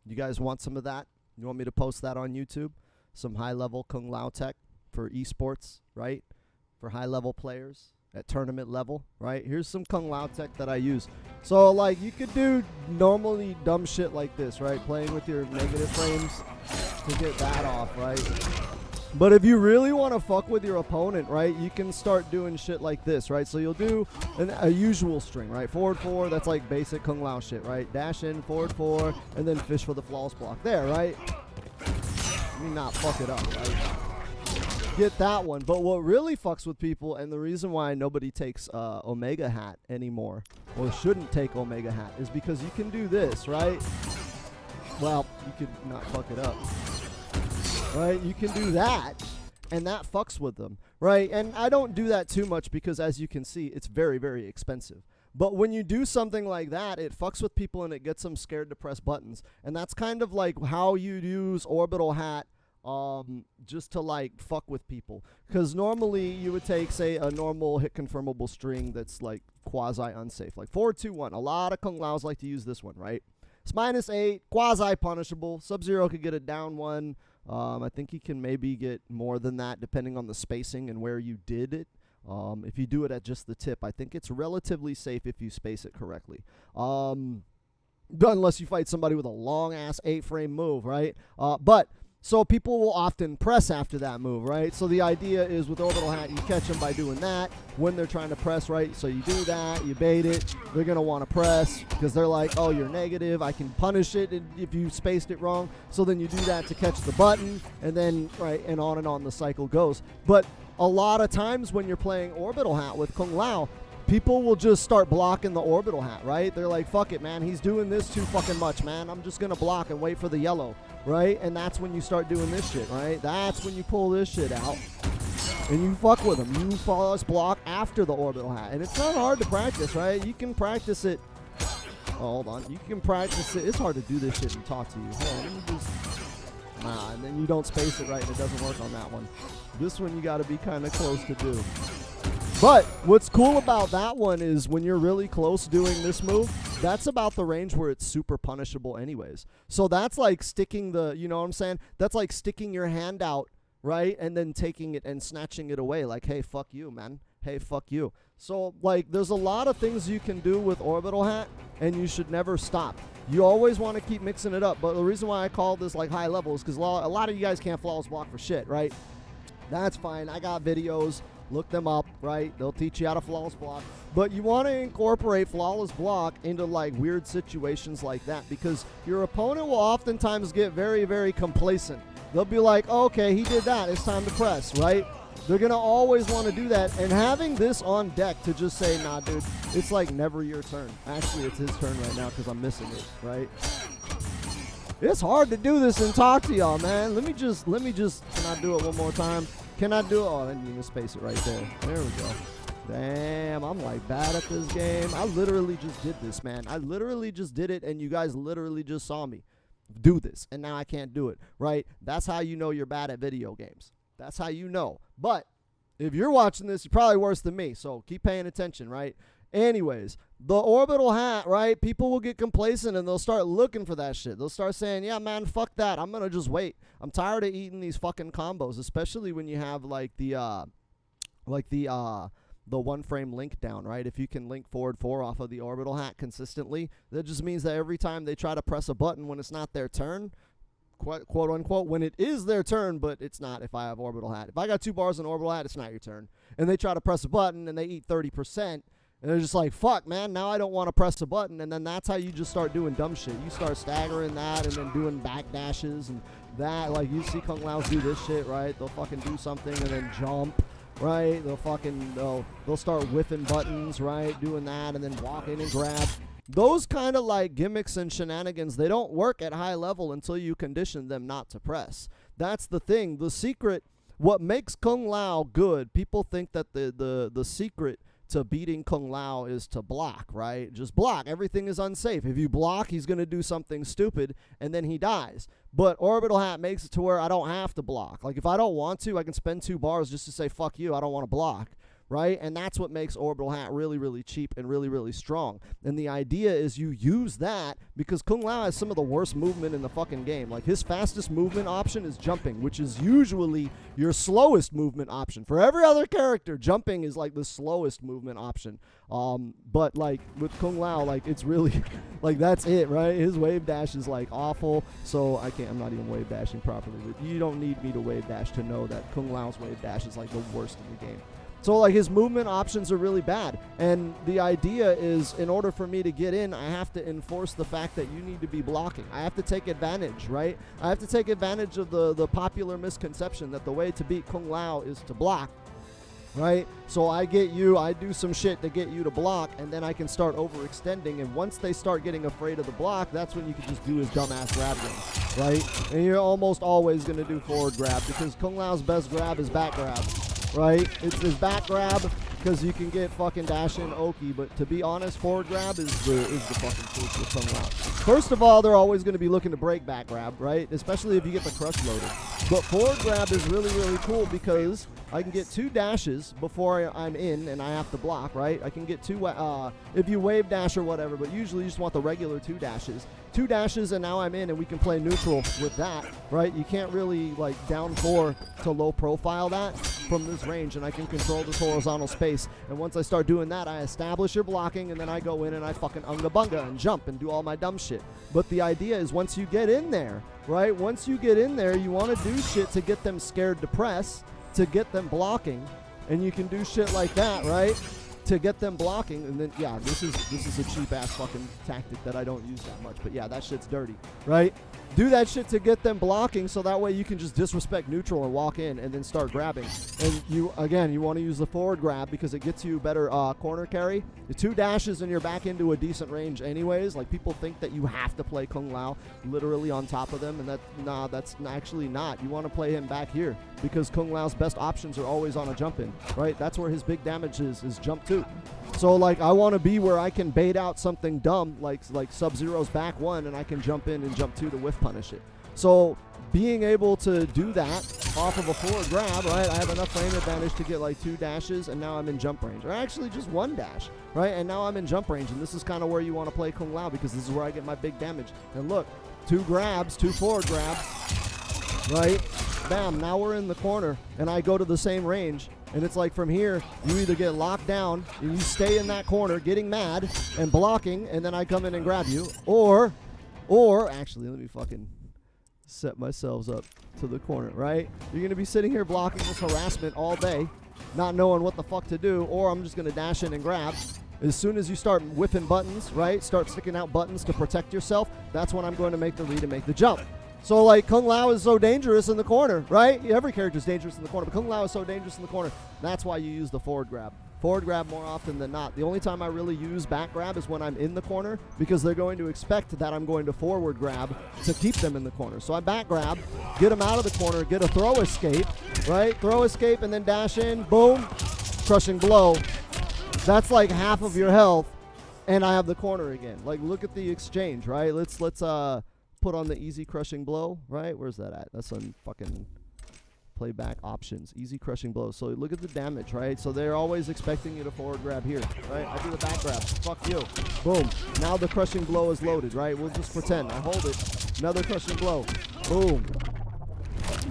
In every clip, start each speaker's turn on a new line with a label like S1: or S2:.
S1: You guys want some of that? You want me to post that on YouTube? Some high-level Kung Lao tech for esports, right? For high-level players at tournament level, right? Here's some Kung Lao tech that I use. So, like, you could do normally dumb shit like this, right? Playing with your negative frames to get that off, right? But if you really want to fuck with your opponent, right, you can start doing shit like this, right? So you'll do a usual string, right? Forward 4, that's like basic Kung Lao shit, right? Dash in, forward 4, and then fish for the flawless block there, right? Let me not fuck it up, right? Get that one. But what really fucks with people, and the reason why nobody takes Omega Hat anymore, or shouldn't take Omega Hat, is because you can do this, right? Well, you could not fuck it up. Right, you can do that, and that fucks with them, right? And I don't do that too much because, as you can see, it's very, very expensive. But when you do something like that, it fucks with people and it gets them scared to press buttons. And that's kind of like how you use Orbital Hat just to, like, fuck with people. Because normally you would take, say, a normal hit confirmable string that's, like, quasi-unsafe. Like 4-2-1. A lot of Kung Laos like to use this one, right? It's -8, quasi-punishable. Sub-Zero could get a down 1. I think he can maybe get more than that depending on the spacing and where you did it. If you do it at just the tip, I think it's relatively safe if you space it correctly. Unless you fight somebody with a long-ass 8-frame move, right? So people will often press after that move, right? So the idea is with Orbital Hat, you catch them by doing that when they're trying to press, right? So you do that, you bait it, they're going to want to press because they're like, oh, you're negative, I can punish it if you spaced it wrong. So then you do that to catch the button, and then, right, and on the cycle goes. But a lot of times when you're playing Orbital Hat with Kung Lao, people will just start blocking the Orbital Hat, right? They're like, fuck it, man, he's doing this too fucking much, man. I'm just going to block and wait for the yellow. Right? And that's when you start doing this shit, right? That's when you pull this shit out and you fuck with them. You flawless block after the Orbital Hat. And it's not hard to practice, right? You can practice it. Oh, hold on. You can practice it. It's hard to do this shit and talk to you. Hold on, let me just... Nah, and then you don't space it right and it doesn't work on that one. This one you got to be kind of close to do. But what's cool about that one is when you're really close doing this move, that's about the range where it's super punishable anyways. So that's like sticking the, you know what I'm saying? That's like sticking your hand out, right? And then taking it and snatching it away like, hey, fuck you, man. Hey, fuck you. So, like, there's a lot of things you can do with Orbital Hat, and you should never stop. You always want to keep mixing it up. But the reason why I call this, like, high level is because a lot of you guys can't flawless block for shit, right? That's fine. I got videos. Look them up, right? They'll teach you how to flawless block. But you want to incorporate flawless block into, like, weird situations like that because your opponent will oftentimes get very, very complacent. They'll be like, oh, okay, he did that. It's time to press, right? They're going to always want to do that. And having this on deck to just say, nah, dude, it's like never your turn. Actually, it's his turn right now because I'm missing it, right? It's hard to do this and talk to y'all, man. Let me just, can I do it one more time? Can I do it? Oh, I didn't even space it right there. There we go. Damn, I'm like bad at this game. I literally just did this, man. I literally just did it, and you guys literally just saw me do this, and now I can't do it, right? That's how you know you're bad at video games. That's how you know. But if you're watching this, you're probably worse than me, so keep paying attention, right? Anyways, the Orbital Hat, right? People will get complacent and they'll start looking for that shit. They'll start saying, yeah, man, fuck that. I'm going to just wait. I'm tired of eating these fucking combos, especially when you have like the one frame link down, right? If you can link forward 4 off of the Orbital Hat consistently, that just means that every time they try to press a button when it's not their turn, quote unquote, when it is their turn, but it's not if I have Orbital Hat. If I got 2 bars in Orbital Hat, it's not your turn. And they try to press a button and they eat 30%. And they're just like, fuck, man, now I don't want to press a button. And then that's how you just start doing dumb shit. You start staggering that and then doing back dashes and that. Like, you see Kung Laos do this shit, right? They'll fucking do something and then jump, right? They'll start whiffing buttons, right? Doing that and then walk in and grab. Those kind of like gimmicks and shenanigans, they don't work at high level until you condition them not to press. That's the thing. The secret, what makes Kung Lao good, people think that the secret to beating Kung Lao is to block, right? Just block. Everything is unsafe. If you block, he's going to do something stupid, and then he dies. But Orbital Hat makes it to where I don't have to block. Like, if I don't want to, I can spend 2 bars just to say, fuck you, I don't want to block, right? And that's what makes Orbital Hat really, really cheap and really, really strong. And the idea is you use that because Kung Lao has some of the worst movement in the fucking game. Like, his fastest movement option is jumping, which is usually your slowest movement option. For every other character, jumping is like the slowest movement option. But like with Kung Lao, like it's really like that's it, right? His wave dash is like awful. So I'm not even wave dashing properly. But you don't need me to wave dash to know that Kung Lao's wave dash is like the worst in the game. So like his movement options are really bad. And the idea is, in order for me to get in, I have to enforce the fact that you need to be blocking. I have to take advantage, right? I have to take advantage of the popular misconception that the way to beat Kung Lao is to block, right? So I do some shit to get you to block, and then I can start overextending. And once they start getting afraid of the block, that's when you can just do his dumbass grab game, right? And you're almost always going to do forward grab because Kung Lao's best grab is back grab. Right? It's his back grab because you can get fucking dash in Oki, but to be honest, forward grab is the fucking truth with Kung Lao. First of all, they're always going to be looking to break back grab, right? Especially if you get the crush loaded. But forward grab is really, really cool because I can get 2 dashes before I'm in and I have to block, right? I can get 2, if you wave dash or whatever, but usually you just want the regular 2 dashes. 2 dashes and now I'm in and we can play neutral with that, right? You can't really like down 4 to low profile that from this range, and I can control this horizontal space. And once I start doing that, I establish your blocking, and then I go in and I fucking unga bunga and jump and do all my dumb shit. But the idea is once you get in there, right? Once you get in there, you want to do shit to get them scared to press, to get them blocking, and you can do shit like that, right? To get them blocking, and then yeah, this is a cheap ass fucking tactic that I don't use that much, but yeah, that shit's dirty, right? Do that shit to get them blocking, so that way you can just disrespect neutral and walk in and then start grabbing. And you want to use the forward grab because it gets you better corner carry. The 2 dashes and you're back into a decent range anyways. Like, people think that you have to play Kung Lao literally on top of them, and that's actually not. You want to play him back here because Kung Lao's best options are always on a jump in, right? That's where his big damage is jump 2. So like I want to be where I can bait out something dumb like Sub-Zero's back 1, and I can jump in and jump 2 to whiff punish it. So being able to do that off of a forward grab, right? I have enough frame advantage to get like 2 dashes, and now I'm in jump range. Or actually just 1 dash, right? And now I'm in jump range, and this is kind of where you want to play Kung Lao because this is where I get my big damage. And look, 2 grabs, 2 forward grabs, right? Bam, now we're in the corner, and I go to the same range. And it's like from here, you either get locked down and you stay in that corner getting mad and blocking, and then I come in and grab you, or actually, let me fucking set myself up to the corner, right? You're going to be sitting here blocking this harassment all day, not knowing what the fuck to do, or I'm just going to dash in and grab. As soon as you start whiffing buttons, right, start sticking out buttons to protect yourself, that's when I'm going to make the read and make the jump. So, like, Kung Lao is so dangerous in the corner, right? Every character is dangerous in the corner, but Kung Lao is so dangerous in the corner. That's why you use the forward grab. Forward grab more often than not. The only time I really use back grab is when I'm in the corner because they're going to expect that I'm going to forward grab to keep them in the corner. So I back grab, get them out of the corner, get a throw escape, right? Throw escape and then dash in, boom, crushing blow. That's like half of your health, and I have the corner again. Like, look at the exchange, right? Let's put on the easy crushing blow, right? Where's that at? That's on fucking playback options. Easy crushing blow. So look at the damage, right? So they're always expecting you to forward grab here, right? I do the back grab. Fuck you. Boom. Now the crushing blow is loaded, right? We'll just pretend. I hold it. Another crushing blow. Boom.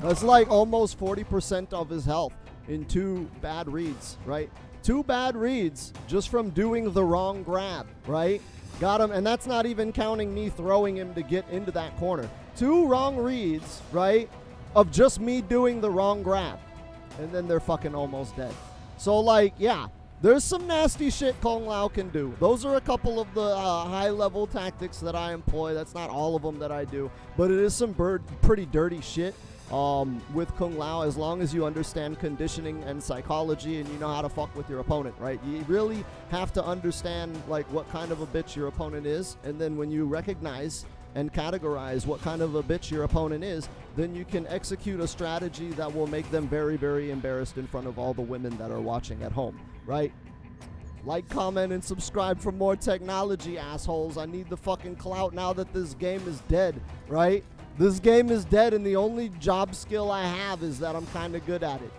S1: That's like almost 40% of his health in 2 bad reads, right? 2 bad reads just from doing the wrong grab, right? Got him, and that's not even counting me throwing him to get into that corner. 2 wrong reads, right, of just me doing the wrong grab. And then they're fucking almost dead. So, like, yeah, there's some nasty shit Kung Lao can do. Those are a couple of the high-level tactics that I employ. That's not all of them that I do. But it is some pretty dirty shit. With Kung Lao, as long as you understand conditioning and psychology and you know how to fuck with your opponent, right? You really have to understand, like, what kind of a bitch your opponent is, and then when you recognize and categorize what kind of a bitch your opponent is, then you can execute a strategy that will make them very, very embarrassed in front of all the women that are watching at home, right? Like, comment, and subscribe for more technology, assholes. I need the fucking clout now that this game is dead, right? This game is dead, and the only job skill I have is that I'm kind of good at it.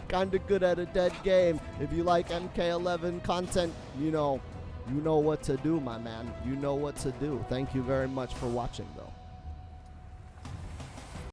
S1: Kind of good at a dead game. If you like MK11 content, you know what to do, my man. You know what to do. Thank you very much for watching, though.